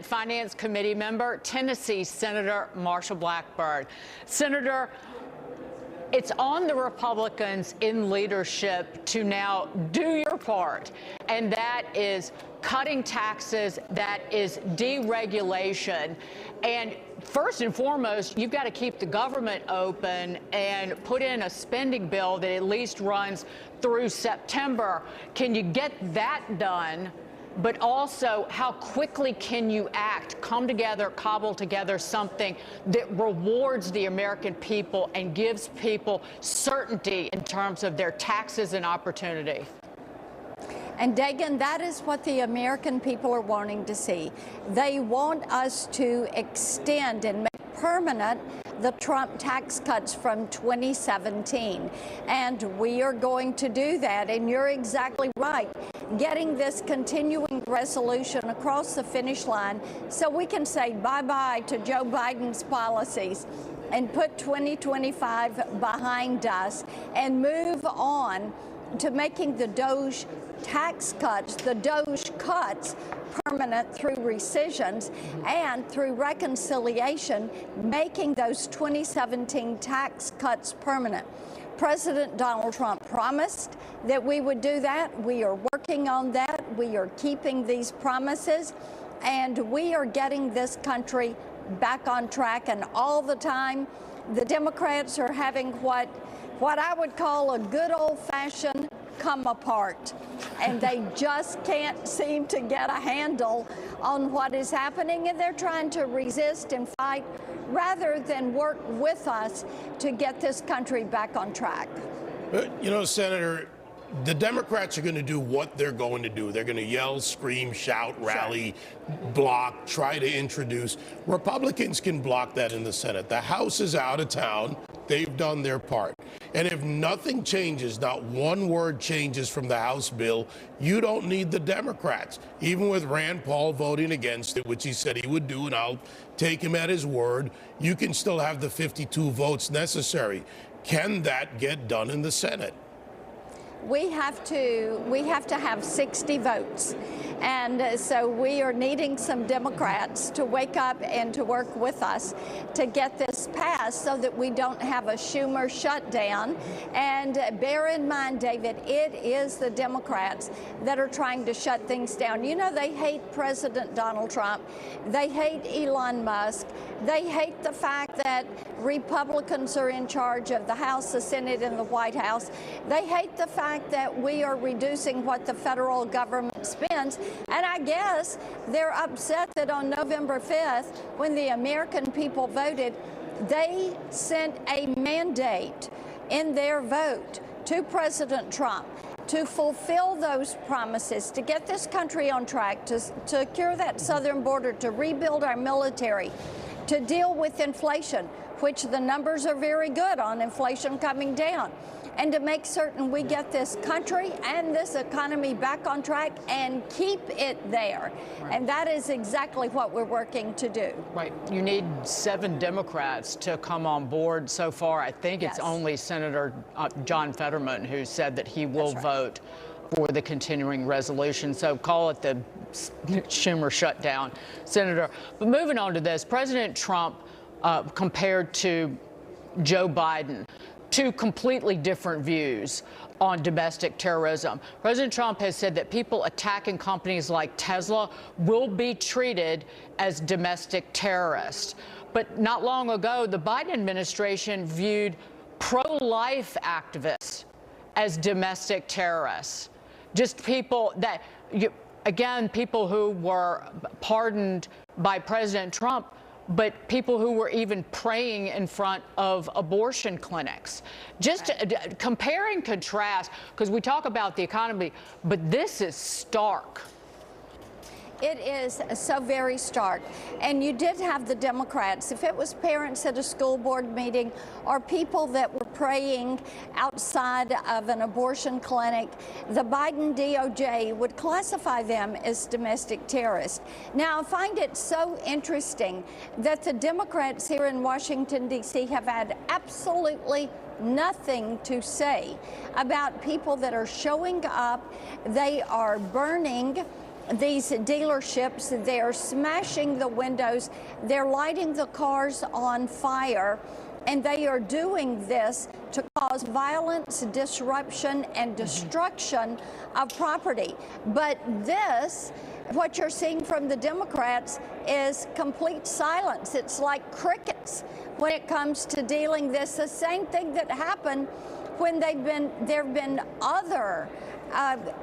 Senate Finance Committee member, Tennessee Senator Marsha Blackburn. Senator, it's on the Republicans in leadership to now do your part, and that is cutting taxes, that is deregulation. And first and foremost, you've got to keep the government open and put in a spending bill that at least runs through September. Can you get that done? But also, how quickly can you act, come together, cobble together something that rewards the American people and gives people certainty in terms of their taxes and opportunity? And Dagen, that is what the American people are wanting to see. They want us to extend and make permanent the Trump tax cuts from 2017. And we are going to do that. And you're exactly right. Getting this continuing resolution across the finish line so we can say bye-bye to Joe Biden's policies and put 2025 behind us and move on to making the DOGE tax cuts, the DOGE cuts, permanent through rescissions and through reconciliation, making those 2017 tax cuts permanent. President Donald Trump promised that we would do that. We are working on that. We are keeping these promises, and we are getting this country back on track. And all the time, the Democrats are having what I would call a good old-fashioned come apart, and they just can't seem to get a handle on what is happening, and they're trying to resist and fight rather than work with us to get this country back on track. You know, Senator, the Democrats are going to do what they're going to do. They're going to yell, scream, shout, rally, block, try to introduce. Republicans can block that in the Senate. The House is out of town. They've done their part. And if nothing changes, not one word changes from the House bill, you don't need the Democrats. Even with Rand Paul voting against it, which he said he would do, and I'll take him at his word, you can still have the 52 votes necessary. Can that get done in the Senate? We have to have 60 votes. And so we are needing some Democrats to wake up and to work with us to get this passed so that we don't have a Schumer shutdown. And bear in mind, David, it is the Democrats that are trying to shut things down. You know, they hate President Donald Trump. They hate Elon Musk. They hate the fact that Republicans are in charge of the House, the Senate, and the White House. They hate the fact that we are reducing what the federal government spends. And I guess they're upset that on November 5th, when the American people voted, they sent a mandate in their vote to President Trump to fulfill those promises, to get this country on track, to secure that southern border, to rebuild our military, to deal with inflation, which the numbers are very good on inflation coming down, and to make certain we get this country and this economy back on track and keep it there. Right. And that is exactly what we're working to do. Right. You need 7 Democrats to come on board. So far, I think it's only Senator John Fetterman who said that he will vote for the continuing resolution. So call it the Schumer shutdown, Senator. But moving on to this, President Trump compared to Joe Biden, 2 completely different views on domestic terrorism. President Trump has said that people attacking companies like Tesla will be treated as domestic terrorists. But not long ago, the Biden administration viewed pro-life activists as domestic terrorists. Just people that, again, people who were pardoned by President Trump, but people who were even praying in front of abortion clinics. Just compare and contrast, because we talk about the economy, but this is stark. It is so very stark. And you did have the Democrats, if it was parents at a school board meeting or people that were praying outside of an abortion clinic, the Biden DOJ would classify them as domestic terrorists. Now, I find it so interesting that the Democrats here in Washington, D.C. have had absolutely nothing to say about people that are showing up. They are burning these dealerships. They're smashing the windows. They're lighting the cars on fire. And they are doing this to cause violence, disruption, and destruction of property. But this, what you're seeing from the Democrats, is complete silence. It's like crickets when it comes to dealing this. The same thing that happened when there have been other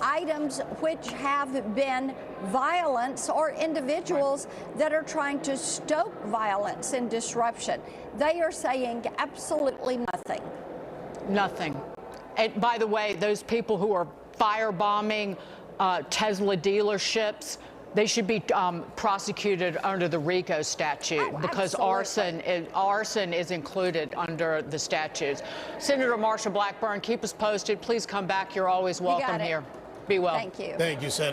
items which have been violence, or individuals that are trying to stoke violence and disruption. They are saying absolutely nothing. Nothing. And by the way, those people who are firebombing Tesla dealerships, they should be prosecuted under the RICO statute, because arson is included under the statutes. Senator Marsha Blackburn, keep us posted. Please come back. You're always welcome here. Be well. Thank you. Thank you, Senator.